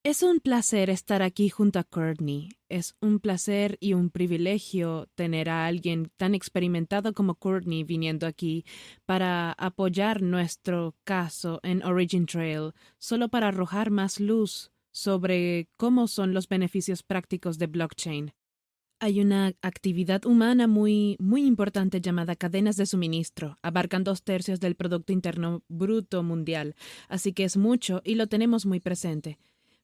Es un placer estar aquí junto a Courtney. Es un placer y un privilegio tener a alguien tan experimentado como Courtney viniendo aquí para apoyar nuestro caso en Origin Trail, solo para arrojar más luz sobre cómo son los beneficios prácticos de blockchain. Hay una actividad humana muy importante llamada cadenas de suministro. Abarcan 2/3 del Producto Interno Bruto mundial, así que es mucho y lo tenemos muy presente.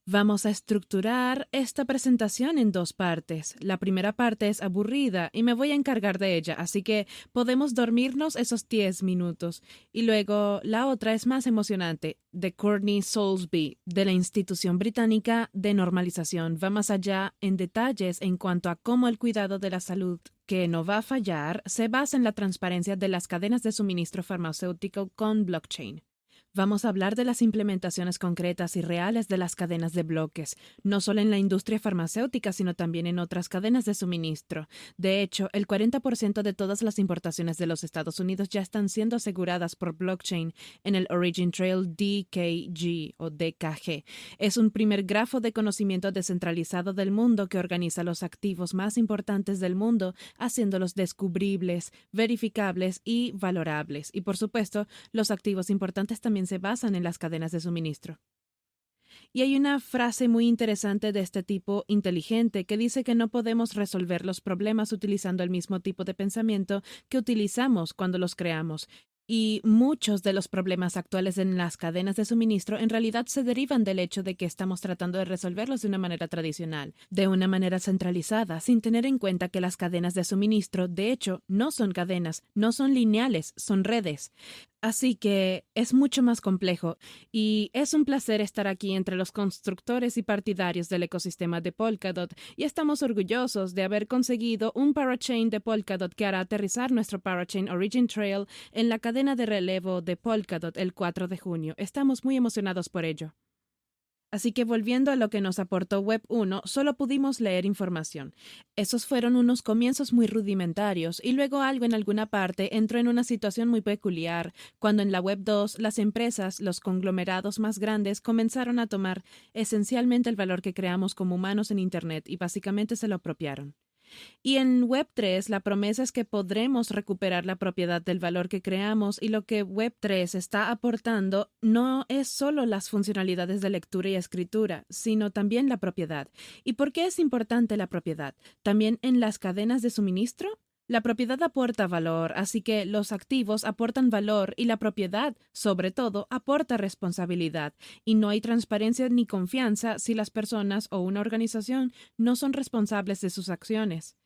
Vamos a estructurar esta presentación en dos partes. La primera parte es aburrida y me voy a encargar de ella, así que podemos dormirnos esos 10 minutos. Y luego la otra es más emocionante, de Courtney Soulsby, de la Institución Británica de Normalización. Va más allá en detalles en cuanto a cómo el cuidado de la salud que no va a fallar se basa en la transparencia de las cadenas de suministro farmacéutico con blockchain. Vamos a hablar de las implementaciones concretas y reales de las cadenas de bloques, no solo en la industria farmacéutica, sino también en otras cadenas de suministro. De hecho, el 40% de todas las importaciones de los Estados Unidos ya están siendo aseguradas por blockchain en el Origin Trail DKG o DKG. Es un primer grafo de conocimiento descentralizado del mundo que organiza los activos más importantes del mundo, haciéndolos descubribles, verificables y valorables. Y por supuesto, los activos importantes también se basan en las cadenas de suministro. Y hay una frase muy interesante de este tipo inteligente que dice que no podemos resolver los problemas utilizando el mismo tipo de pensamiento que utilizamos cuando los creamos. Y muchos de los problemas actuales en las cadenas de suministro en realidad se derivan del hecho de que estamos tratando de resolverlos de una manera tradicional, de una manera centralizada, sin tener en cuenta que las cadenas de suministro, de hecho, no son cadenas, no son lineales, son redes. Así que es mucho más complejo y es un placer estar aquí entre los constructores y partidarios del ecosistema de Polkadot y estamos orgullosos de haber conseguido un parachain de Polkadot que hará aterrizar nuestro parachain Origin Trail en la cadena de relevo de Polkadot el 4 de junio. Estamos muy emocionados por ello. Así que volviendo a lo que nos aportó Web 1, solo pudimos leer información. Esos fueron unos comienzos muy rudimentarios y luego algo en alguna parte entró en una situación muy peculiar, cuando en la Web 2 las empresas, los conglomerados más grandes, comenzaron a tomar esencialmente el valor que creamos como humanos en Internet y básicamente se lo apropiaron. Y en Web3 la promesa es que podremos recuperar la propiedad del valor que creamos y lo que Web3 está aportando no es solo las funcionalidades de lectura y escritura, sino también la propiedad. ¿Y por qué es importante la propiedad? ¿También en las cadenas de suministro? La propiedad aporta valor, así que los activos aportan valor y la propiedad, sobre todo, aporta responsabilidad. Y no hay transparencia ni confianza si las personas o una organización no son responsables de sus acciones.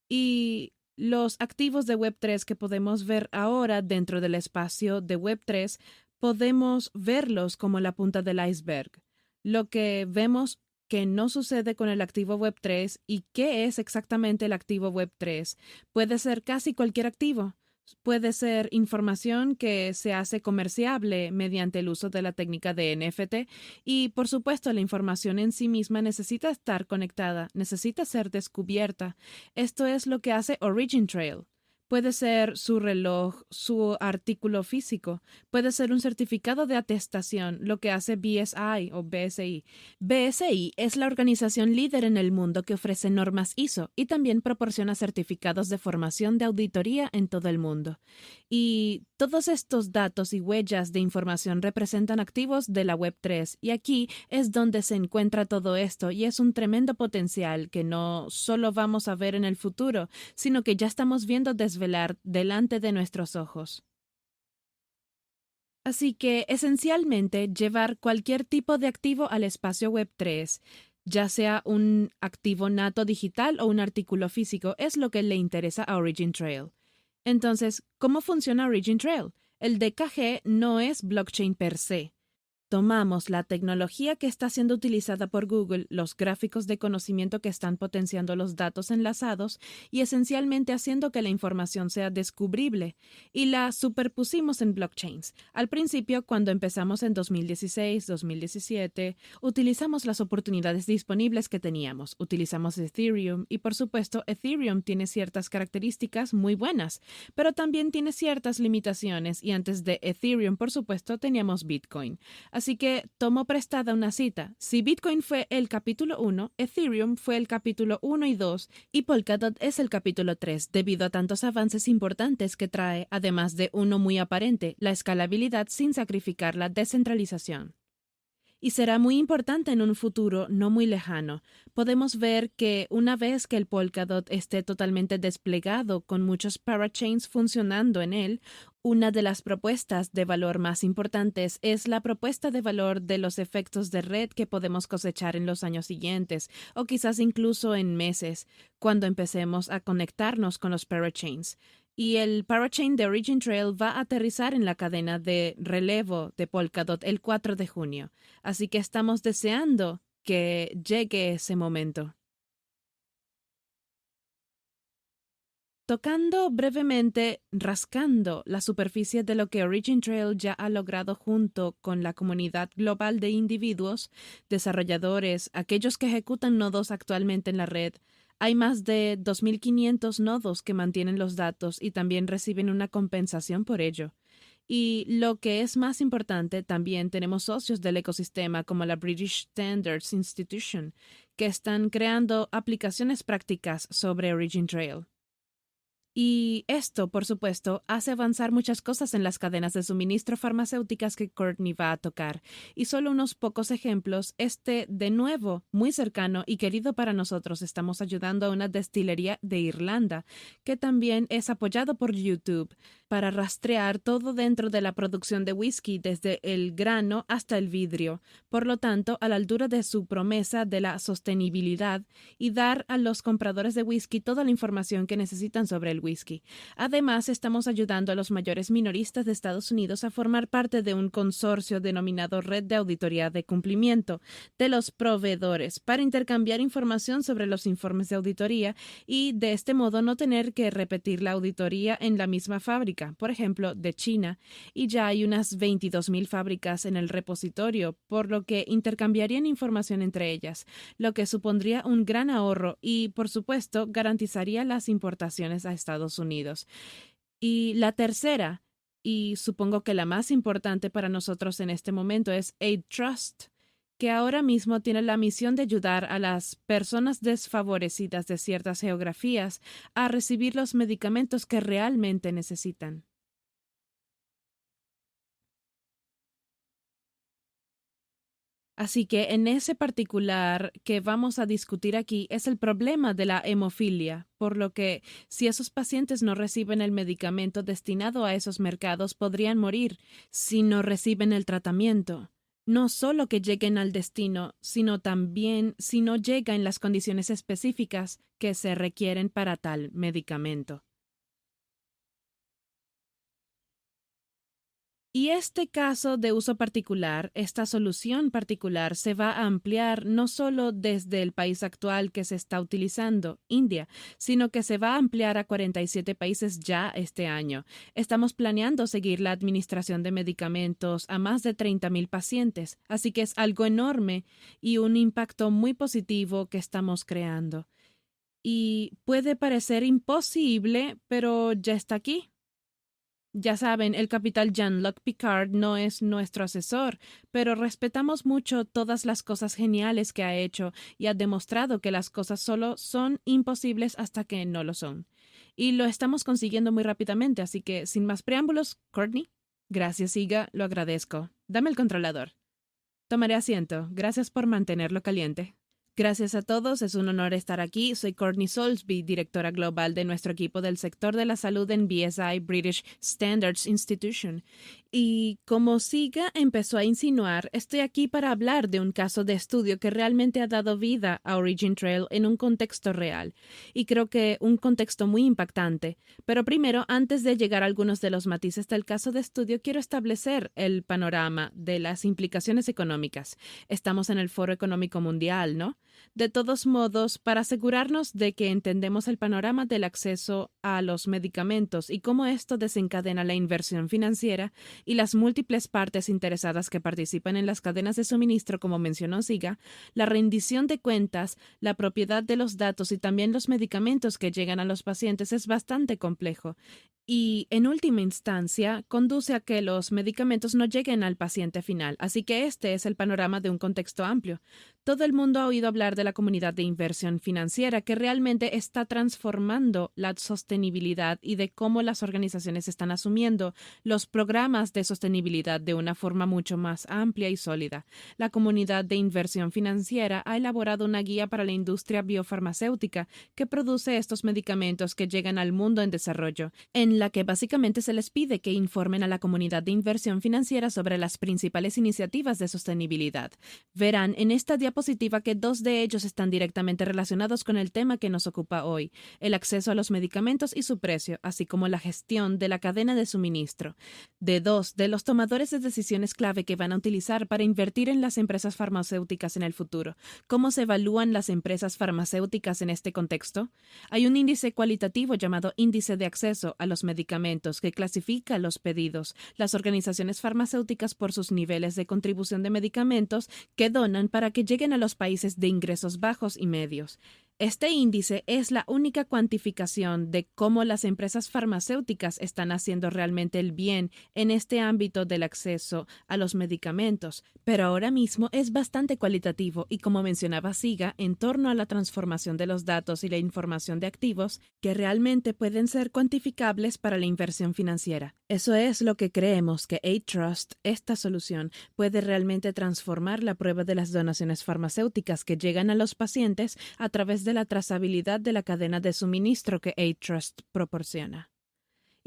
Y los activos de Web3 que podemos ver ahora dentro del espacio de Web3, podemos verlos como la punta del iceberg. Lo que vemos que no sucede con el activo Web3 y qué es exactamente el activo Web3. Puede ser casi cualquier activo. Puede ser información que se hace comerciable mediante el uso de la técnica de NFT y, por supuesto, la información en sí misma necesita estar conectada, necesita ser descubierta. Esto es lo que hace Origin Trail. Puede ser su reloj, su artículo físico, puede ser un certificado de atestación, lo que hace BSI o BSI. BSI es la organización líder en el mundo que ofrece normas ISO y también proporciona certificados de formación de auditoría en todo el mundo. Y todos estos datos y huellas de información representan activos de la Web3 y aquí es donde se encuentra todo esto y es un tremendo potencial que no solo vamos a ver en el futuro, sino que ya estamos viendo desvelar delante de nuestros ojos. Así que, esencialmente, llevar cualquier tipo de activo al espacio Web3, ya sea un activo nato digital o un artículo físico, es lo que le interesa a Origin Trail. Entonces, ¿cómo funciona Origin Trail? El DKG no es blockchain per se. Tomamos la tecnología que está siendo utilizada por Google, los gráficos de conocimiento que están potenciando los datos enlazados y esencialmente haciendo que la información sea descubrible, y la superpusimos en blockchains. Al principio, cuando empezamos en 2016, 2017, utilizamos las oportunidades disponibles que teníamos. Utilizamos Ethereum y, por supuesto, Ethereum tiene ciertas características muy buenas, pero también tiene ciertas limitaciones y antes de Ethereum, por supuesto, teníamos Bitcoin. Así que tomo prestada una cita. Si Bitcoin fue el capítulo 1, Ethereum fue el capítulo 1 y 2 y Polkadot es el capítulo 3, debido a tantos avances importantes que trae, además de uno muy aparente, la escalabilidad sin sacrificar la descentralización. Y será muy importante en un futuro no muy lejano. Podemos ver que una vez que el Polkadot esté totalmente desplegado con muchos parachains funcionando en él, una de las propuestas de valor más importantes es la propuesta de valor de los efectos de red que podemos cosechar en los años siguientes, o quizás incluso en meses, cuando empecemos a conectarnos con los parachains. Y el parachain de Origin Trail va a aterrizar en la cadena de relevo de Polkadot el 4 de junio. Así que estamos deseando que llegue ese momento. Tocando brevemente, rascando la superficie de lo que Origin Trail ya ha logrado junto con la comunidad global de individuos, desarrolladores, aquellos que ejecutan nodos actualmente en la red, hay más de 2.500 nodos que mantienen los datos y también reciben una compensación por ello. Y lo que es más importante, también tenemos socios del ecosistema como la British Standards Institution, que están creando aplicaciones prácticas sobre Origin Trail. Y esto, por supuesto, hace avanzar muchas cosas en las cadenas de suministro farmacéuticas que Courtney va a tocar. Y solo unos pocos ejemplos, de nuevo, muy cercano y querido para nosotros, estamos ayudando a una destilería de Irlanda, que también es apoyado por YouTube, para rastrear todo dentro de la producción de whisky, desde el grano hasta el vidrio, por lo tanto, a la altura de su promesa de la sostenibilidad y dar a los compradores de whisky toda la información que necesitan sobre el whisky. Además, estamos ayudando a los mayores minoristas de Estados Unidos a formar parte de un consorcio denominado Red de Auditoría de Cumplimiento de los Proveedores para intercambiar información sobre los informes de auditoría y de este modo no tener que repetir la auditoría en la misma fábrica, por ejemplo, de China, y ya hay unas 22.000 fábricas en el repositorio, por lo que intercambiarían información entre ellas, lo que supondría un gran ahorro y, por supuesto, garantizaría las importaciones a Estados Unidos. Y la tercera, y supongo que la más importante para nosotros en este momento, es Aid Trust, que ahora mismo tiene la misión de ayudar a las personas desfavorecidas de ciertas geografías a recibir los medicamentos que realmente necesitan. Así que en ese particular que vamos a discutir aquí es el problema de la hemofilia, por lo que si esos pacientes no reciben el medicamento destinado a esos mercados podrían morir si no reciben el tratamiento. No solo que lleguen al destino, sino también si no llega en las condiciones específicas que se requieren para tal medicamento. Y este caso de uso particular, esta solución particular, se va a ampliar no solo desde el país actual que se está utilizando, India, sino que se va a ampliar a 47 países ya este año. Estamos planeando seguir la administración de medicamentos a más de 30.000 pacientes, así que es algo enorme y un impacto muy positivo que estamos creando. Y puede parecer imposible, pero ya está aquí. Ya saben, el capitán Jean-Luc Picard no es nuestro asesor, pero respetamos mucho todas las cosas geniales que ha hecho y ha demostrado que las cosas solo son imposibles hasta que no lo son. Y lo estamos consiguiendo muy rápidamente, así que sin más preámbulos, Courtney. Gracias, Iga, lo agradezco. Dame el controlador. Tomaré asiento. Gracias por mantenerlo caliente. Gracias a todos, es un honor estar aquí. Soy Courtney Soulsby, directora global de nuestro equipo del sector de la salud en BSI, British Standards Institution. Y como Siga empezó a insinuar, estoy aquí para hablar de un caso de estudio que realmente ha dado vida a Origin Trail en un contexto real, y creo que un contexto muy impactante. Pero primero, antes de llegar a algunos de los matices del caso de estudio, quiero establecer el panorama de las implicaciones económicas. Estamos en el Foro Económico Mundial, ¿no? De todos modos, para asegurarnos de que entendemos el panorama del acceso a los medicamentos y cómo esto desencadena la inversión financiera y las múltiples partes interesadas que participan en las cadenas de suministro, como mencionó Siga, la rendición de cuentas, la propiedad de los datos y también los medicamentos que llegan a los pacientes es bastante complejo. y, en última instancia, conduce a que los medicamentos no lleguen al paciente final. Así que este es el panorama de un contexto amplio. Todo el mundo ha oído hablar de la comunidad de inversión financiera que realmente está transformando la sostenibilidad y de cómo las organizaciones están asumiendo los programas de sostenibilidad de una forma mucho más amplia y sólida. La comunidad de inversión financiera ha elaborado una guía para la industria biofarmacéutica que produce estos medicamentos que llegan al mundo en desarrollo, en la que básicamente se les pide que informen a la comunidad de inversión financiera sobre las principales iniciativas de sostenibilidad. Verán en esta diapositiva que dos de ellos están directamente relacionados con el tema que nos ocupa hoy: el acceso a los medicamentos y su precio, así como la gestión de la cadena de suministro, de dos de los tomadores de decisiones clave que van a utilizar para invertir en las empresas farmacéuticas en el futuro. ¿Cómo se evalúan las empresas farmacéuticas en este contexto? Hay un índice cualitativo llamado Índice de Acceso a los Medicamentos que clasifica los pedidos, las organizaciones farmacéuticas por sus niveles de contribución de medicamentos que donan para que lleguen a los países de ingresos bajos y medios. Este índice es la única cuantificación de cómo las empresas farmacéuticas están haciendo realmente el bien en este ámbito del acceso a los medicamentos, pero ahora mismo es bastante cualitativo y, como mencionaba Siga, en torno a la transformación de los datos y la información de activos que realmente pueden ser cuantificables para la inversión financiera. Eso es lo que creemos que A-Trust, esta solución, puede realmente transformar la prueba de las donaciones farmacéuticas que llegan a los pacientes a través de la trazabilidad de la cadena de suministro que A-Trust proporciona.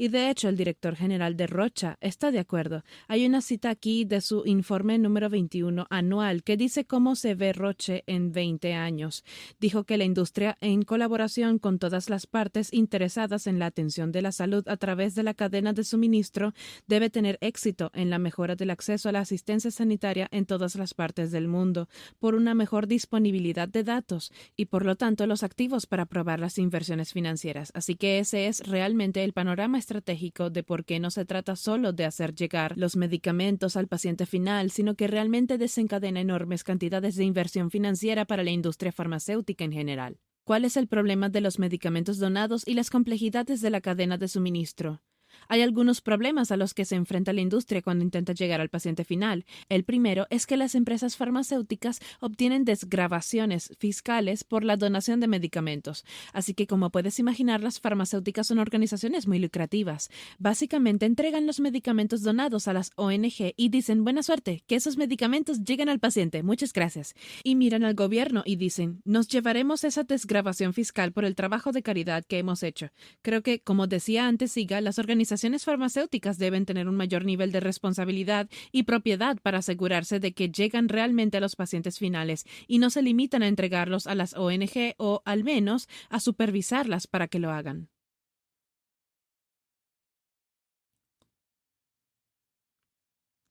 Y de hecho, el director general de Rocha está de acuerdo. Hay una cita aquí de su informe número 21 anual que dice cómo se ve Roche en 20 años. Dijo que la industria, en colaboración con todas las partes interesadas en la atención de la salud a través de la cadena de suministro, debe tener éxito en la mejora del acceso a la asistencia sanitaria en todas las partes del mundo, por una mejor disponibilidad de datos y, por lo tanto, los activos para aprobar las inversiones financieras. Así que ese es realmente el panorama estratégico de por qué no se trata solo de hacer llegar los medicamentos al paciente final, sino que realmente desencadena enormes cantidades de inversión financiera para la industria farmacéutica en general. ¿Cuál es el problema de los medicamentos donados y las complejidades de la cadena de suministro? Hay algunos problemas a los que se enfrenta la industria cuando intenta llegar al paciente final. El primero es que las empresas farmacéuticas obtienen desgravaciones fiscales por la donación de medicamentos. Así que, como puedes imaginar, las farmacéuticas son organizaciones muy lucrativas. Básicamente entregan los medicamentos donados a las ONG y dicen: buena suerte, que esos medicamentos lleguen al paciente, muchas gracias. Y miran al gobierno y dicen: nos llevaremos esa desgravación fiscal por el trabajo de caridad que hemos hecho. Creo que, como decía antes Siga, las organizaciones farmacéuticas deben tener un mayor nivel de responsabilidad y propiedad para asegurarse de que llegan realmente a los pacientes finales y no se limitan a entregarlos a las ONG o, al menos, a supervisarlas para que lo hagan.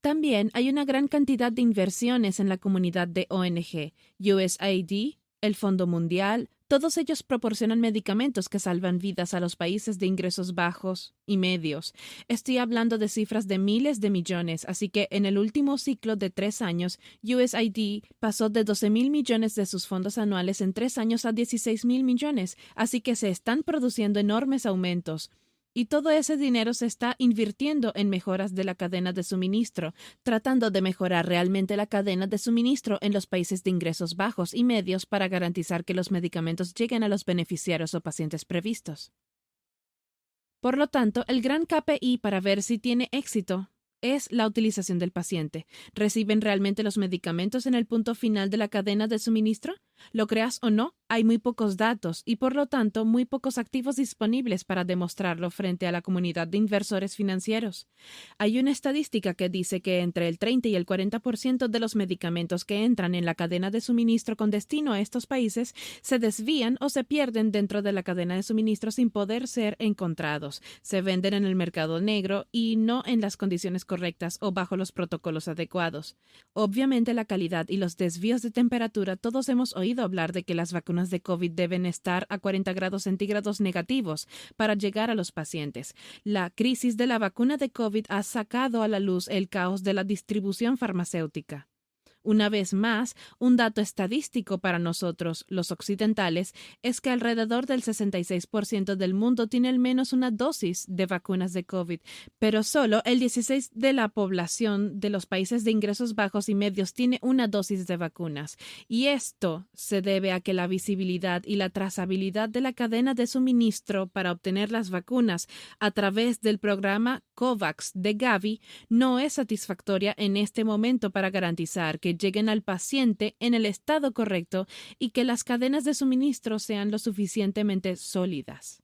También hay una gran cantidad de inversiones en la comunidad de ONG, USAID, el Fondo Mundial. Todos ellos proporcionan medicamentos que salvan vidas a los países de ingresos bajos y medios. Estoy hablando de cifras de miles de millones, así que en el último ciclo de 3 años, USAID pasó de 12,000 millones de sus fondos anuales en 3 años a 16,000 millones, así que se están produciendo enormes aumentos. Y todo ese dinero se está invirtiendo en mejoras de la cadena de suministro, tratando de mejorar realmente la cadena de suministro en los países de ingresos bajos y medios para garantizar que los medicamentos lleguen a los beneficiarios o pacientes previstos. Por lo tanto, el gran KPI para ver si tiene éxito es la utilización del paciente. ¿Reciben realmente los medicamentos en el punto final de la cadena de suministro? Lo creas o no, hay muy pocos datos y, por lo tanto, muy pocos activos disponibles para demostrarlo frente a la comunidad de inversores financieros. Hay una estadística que dice que entre el 30 y el 40% de los medicamentos que entran en la cadena de suministro con destino a estos países se desvían o se pierden dentro de la cadena de suministro sin poder ser encontrados. Se venden en el mercado negro y no en las condiciones correctas o bajo los protocolos adecuados. Obviamente, la calidad y los desvíos de temperatura, todos hemos oído hablar de que las vacunas de COVID deben estar a 40 grados centígrados negativos para llegar a los pacientes. La crisis de la vacuna de COVID ha sacado a la luz el caos de la distribución farmacéutica. Una vez más, un dato estadístico para nosotros, los occidentales, es que alrededor del 66% del mundo tiene al menos una dosis de vacunas de COVID, pero solo el 16% de la población de los países de ingresos bajos y medios tiene una dosis de vacunas. Y esto se debe a que la visibilidad y la trazabilidad de la cadena de suministro para obtener las vacunas a través del programa COVAX de Gavi no es satisfactoria en este momento para garantizar que lleguen al paciente en el estado correcto y que las cadenas de suministro sean lo suficientemente sólidas.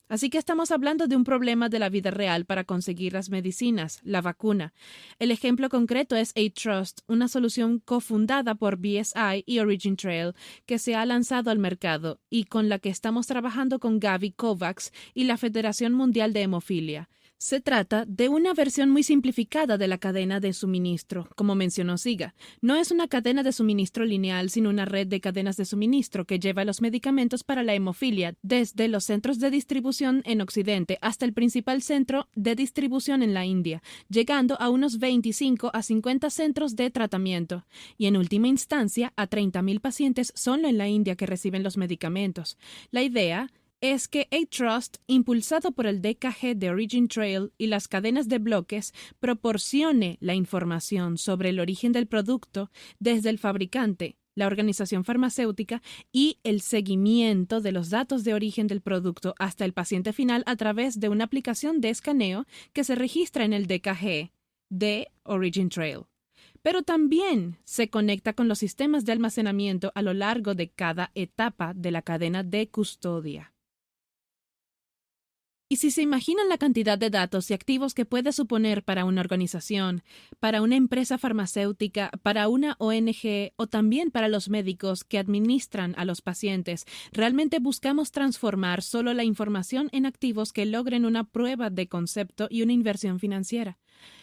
Así que estamos hablando de un problema de la vida real para conseguir las medicinas, la vacuna. El ejemplo concreto es AidTrust, una solución cofundada por BSI y OriginTrail que se ha lanzado al mercado y con la que estamos trabajando con Gavi COVAX y la Federación Mundial de Hemofilia. Se trata de una versión muy simplificada de la cadena de suministro, como mencionó Siga. No es una cadena de suministro lineal, sino una red de cadenas de suministro que lleva los medicamentos para la hemofilia desde los centros de distribución en Occidente hasta el principal centro de distribución en la India, llegando a unos 25 a 50 centros de tratamiento y en última instancia a 30,000 pacientes solo en la India que reciben los medicamentos. La idea es que AidTrust, impulsado por el DKG de OriginTrail y las cadenas de bloques, proporcione la información sobre el origen del producto desde el fabricante, la organización farmacéutica y el seguimiento de los datos de origen del producto hasta el paciente final a través de una aplicación de escaneo que se registra en el DKG de OriginTrail. Pero también se conecta con los sistemas de almacenamiento a lo largo de cada etapa de la cadena de custodia. Y si se imaginan la cantidad de datos y activos que puede suponer para una organización, para una empresa farmacéutica, para una ONG o también para los médicos que administran a los pacientes, realmente buscamos transformar solo la información en activos que logren una prueba de concepto y una inversión financiera.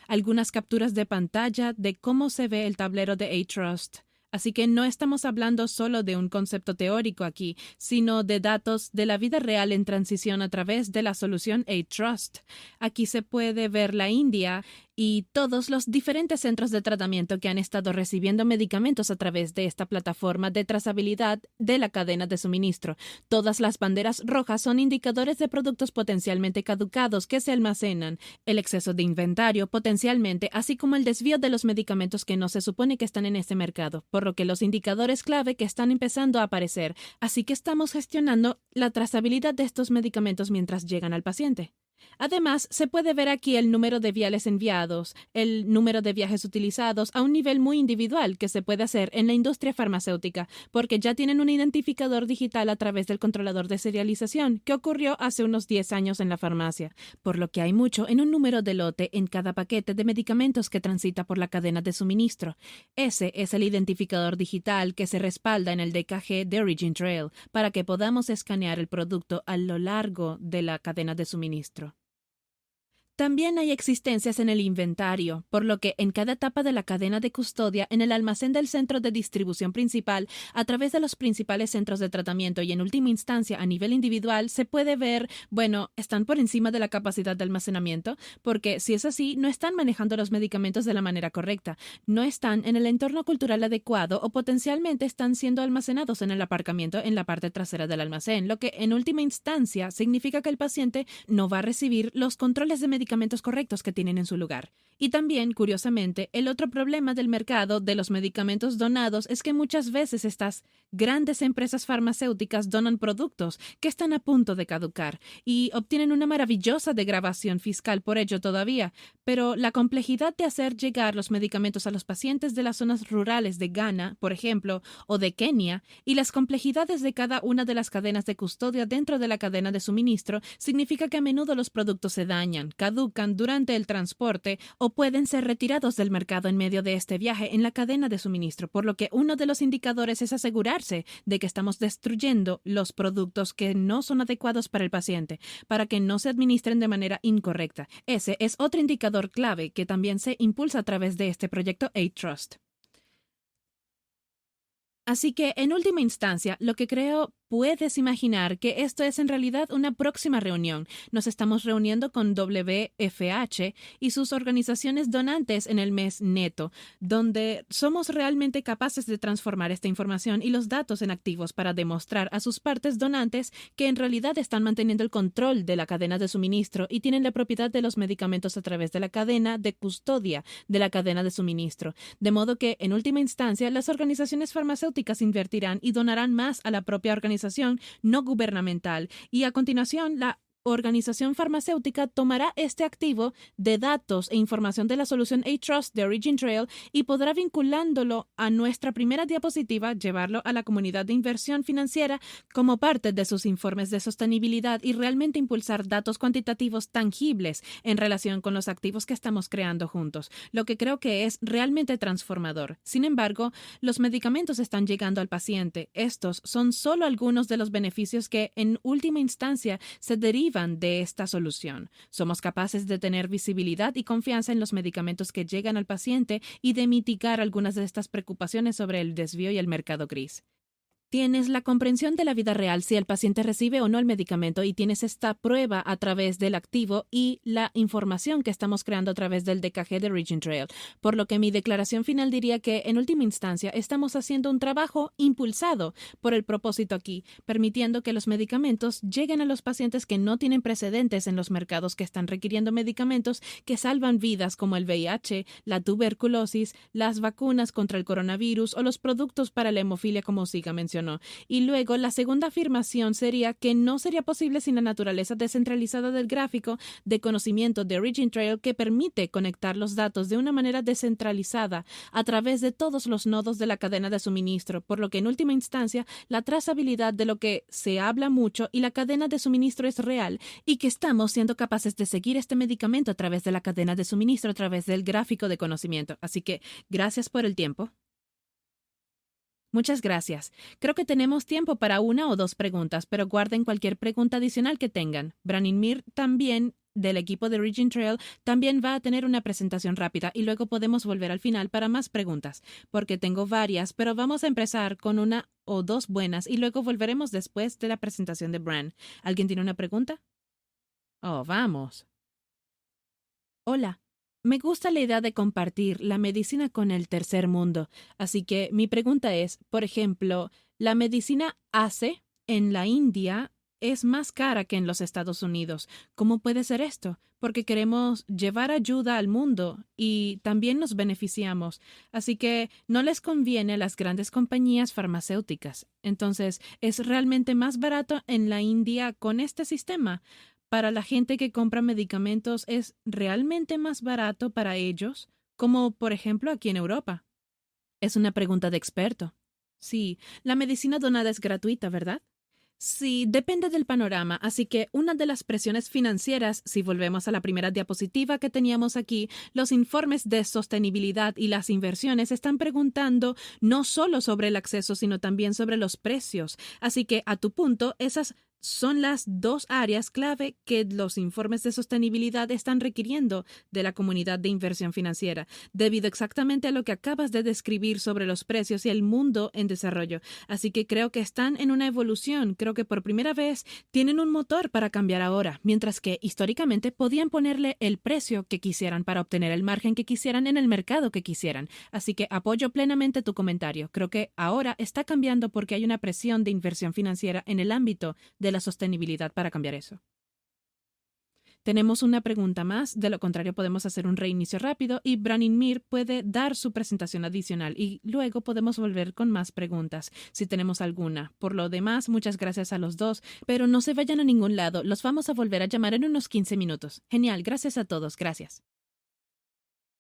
Algunas capturas de pantalla de cómo se ve el tablero de AidTrust. Así que no estamos hablando solo de un concepto teórico aquí, sino de datos de la vida real en transición a través de la solución AidTrust. Aquí se puede ver la India y todos los diferentes centros de tratamiento que han estado recibiendo medicamentos a través de esta plataforma de trazabilidad de la cadena de suministro. Todas las banderas rojas son indicadores de productos potencialmente caducados que se almacenan, el exceso de inventario potencialmente, así como el desvío de los medicamentos que no se supone que están en este mercado, por lo que los indicadores clave que están empezando a aparecer. Así que estamos gestionando la trazabilidad de estos medicamentos mientras llegan al paciente. Además, se puede ver aquí el número de viales enviados, el número de viajes utilizados a un nivel muy individual que se puede hacer en la industria farmacéutica, porque ya tienen un identificador digital a través del controlador de serialización que ocurrió hace unos 10 años en la farmacia, por lo que hay mucho en un número de lote en cada paquete de medicamentos que transita por la cadena de suministro. Ese es el identificador digital que se respalda en el DKG de OriginTrail para que podamos escanear el producto a lo largo de la cadena de suministro. También hay existencias en el inventario, por lo que en cada etapa de la cadena de custodia, en el almacén del centro de distribución principal, a través de los principales centros de tratamiento y en última instancia a nivel individual, se puede ver, están por encima de la capacidad de almacenamiento, porque si es así, no están manejando los medicamentos de la manera correcta, no están en el entorno cultural adecuado o potencialmente están siendo almacenados en el aparcamiento en la parte trasera del almacén, lo que en última instancia significa que el paciente no va a recibir los controles de medicamentos correctos que tienen en su lugar. Y también, curiosamente, el otro problema del mercado de los medicamentos donados es que muchas veces estas grandes empresas farmacéuticas donan productos que están a punto de caducar y obtienen una maravillosa degradación fiscal por ello todavía, pero la complejidad de hacer llegar los medicamentos a los pacientes de las zonas rurales de Ghana, por ejemplo, o de Kenia, y las complejidades de cada una de las cadenas de custodia dentro de la cadena de suministro, significa que a menudo los productos se dañan, caducan durante el transporte o pueden ser retirados del mercado en medio de este viaje en la cadena de suministro, por lo que uno de los indicadores es asegurarse de que estamos destruyendo los productos que no son adecuados para el paciente, para que no se administren de manera incorrecta. Ese es otro indicador clave que también se impulsa a través de este proyecto AidTrust. Así que, en última instancia, lo que creo, puedes imaginar que esto es en realidad una próxima reunión. Nos estamos reuniendo con WFH y sus organizaciones donantes en el mes neto, donde somos realmente capaces de transformar esta información y los datos en activos para demostrar a sus partes donantes que en realidad están manteniendo el control de la cadena de suministro y tienen la propiedad de los medicamentos a través de la cadena de custodia de la cadena de suministro. De modo que, en última instancia, las organizaciones farmacéuticas invertirán y donarán más a la propia organización no gubernamental y a continuación la organización farmacéutica tomará este activo de datos e información de la solución A-Trust de Origin Trail y podrá vinculándolo a nuestra primera diapositiva, llevarlo a la comunidad de inversión financiera como parte de sus informes de sostenibilidad y realmente impulsar datos cuantitativos tangibles en relación con los activos que estamos creando juntos, lo que creo que es realmente transformador. Sin embargo, los medicamentos están llegando al paciente. Estos son solo algunos de los beneficios que, en última instancia, se derivan de esta solución. Somos capaces de tener visibilidad y confianza en los medicamentos que llegan al paciente y de mitigar algunas de estas preocupaciones sobre el desvío y el mercado gris. Tienes la comprensión de la vida real si el paciente recibe o no el medicamento y tienes esta prueba a través del activo y la información que estamos creando a través del DKG de Origin Trail. Por lo que mi declaración final diría que, en última instancia, estamos haciendo un trabajo impulsado por el propósito aquí, permitiendo que los medicamentos lleguen a los pacientes que no tienen precedentes en los mercados que están requiriendo medicamentos que salvan vidas como el VIH, la tuberculosis, las vacunas contra el coronavirus o los productos para la hemofilia como Zika mencionó. Y luego, la segunda afirmación sería que no sería posible sin la naturaleza descentralizada del gráfico de conocimiento de Origin Trail que permite conectar los datos de una manera descentralizada a través de todos los nodos de la cadena de suministro, por lo que en última instancia la trazabilidad de lo que se habla mucho y la cadena de suministro es real y que estamos siendo capaces de seguir este medicamento a través de la cadena de suministro, a través del gráfico de conocimiento. Así que, gracias por el tiempo. Muchas gracias. Creo que tenemos tiempo para una o dos preguntas, pero guarden cualquier pregunta adicional que tengan. Branimir también, del equipo de Origin Trail, también va a tener una presentación rápida y luego podemos volver al final para más preguntas, porque tengo varias, pero vamos a empezar con una o dos buenas y luego volveremos después de la presentación de Bran. ¿Alguien tiene una pregunta? Oh, vamos. Hola. Me gusta la idea de compartir la medicina con el tercer mundo, así que mi pregunta es, por ejemplo, ¿la medicina ACE en la India es más cara que en los Estados Unidos? ¿Cómo puede ser esto? Porque queremos llevar ayuda al mundo y también nos beneficiamos, así que no les conviene a las grandes compañías farmacéuticas. Entonces, ¿es realmente más barato en la India con este sistema? Para la gente que compra medicamentos, ¿es realmente más barato para ellos? Como, por ejemplo, aquí en Europa. Es una pregunta de experto. Sí, la medicina donada es gratuita, ¿verdad? Sí, depende del panorama, así que una de las presiones financieras, si volvemos a la primera diapositiva que teníamos aquí, los informes de sostenibilidad y las inversiones están preguntando no solo sobre el acceso, sino también sobre los precios. Así que, a tu punto, esas son las dos áreas clave que los informes de sostenibilidad están requiriendo de la comunidad de inversión financiera, debido exactamente a lo que acabas de describir sobre los precios y el mundo en desarrollo. Así que creo que están en una evolución. Creo que por primera vez tienen un motor para cambiar ahora, mientras que históricamente podían ponerle el precio que quisieran para obtener el margen que quisieran en el mercado que quisieran. Así que apoyo plenamente tu comentario. Creo que ahora está cambiando porque hay una presión de inversión financiera en el ámbito de la sostenibilidad para cambiar eso. Tenemos una pregunta más, de lo contrario podemos hacer un reinicio rápido y Branimir puede dar su presentación adicional y luego podemos volver con más preguntas, si tenemos alguna. Por lo demás, muchas gracias a los dos, pero no se vayan a ningún lado, los vamos a volver a llamar en unos 15 minutos. Genial, gracias a todos, gracias.